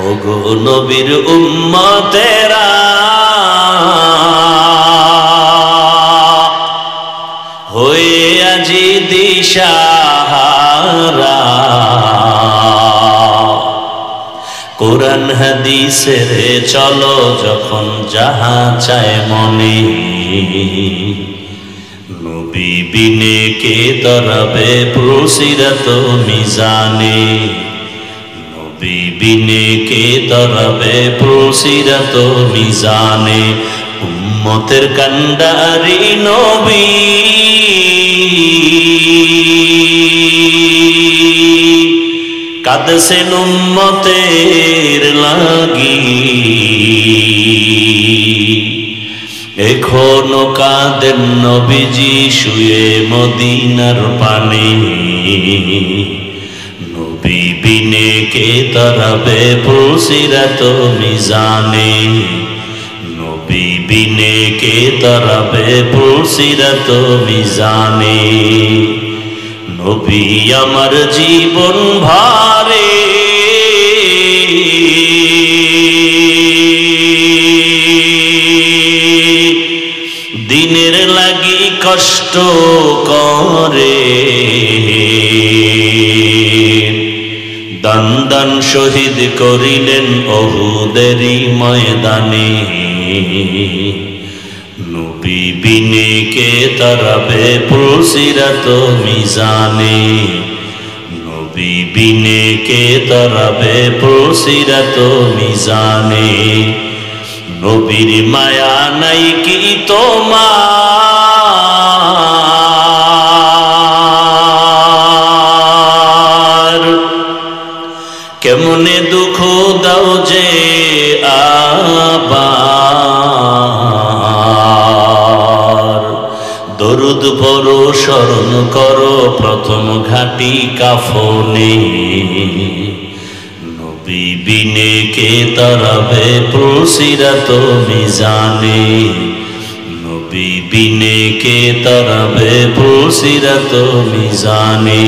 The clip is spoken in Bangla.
ওগো নবীর উম্মতেরা হয়ে আজি দিশাহারা, কোরআন হাদিসের চলো যখন যাহা চায় মনে, নবী বিনে কে তরাবে প্রসিরাত মিজানে, নবী বিনে কে তরাবে প্রসিরাত মিজানে। উম্মতের কান্ডারি নবী কাঁদছেন উম্মতের লাগি, এখনো কাঁদেন নবীজি শুয়ে মদিনার পানে, নবী বিনে কে তরাবে প্রসিরাত মিজানে, নবী বিনে কে তরাবে প্রসিরাত মিজানে। নবী আমার জীবন ভারে দিনের লাগি কষ্ট করে, দান দান শহীদ করিলেন উহুদেরই ময়দানে, নবী বিনে কে তরাবে প্রসিরাত মিজানে, নবী বিনে কে তরাবে প্রসিরাত মিজানে। নবীর মায়া নাই কি তোমার, কেমনে দুঃখ দাও যে আবার, দরুদ পড়ো স্মরণ করো প্রথম ঘাটি কাফনে, নবী বিনে কে তরাবে প্রসিরাত মিজানে, নবী বিনে কে তরাবে প্রসিরাত মিজানে।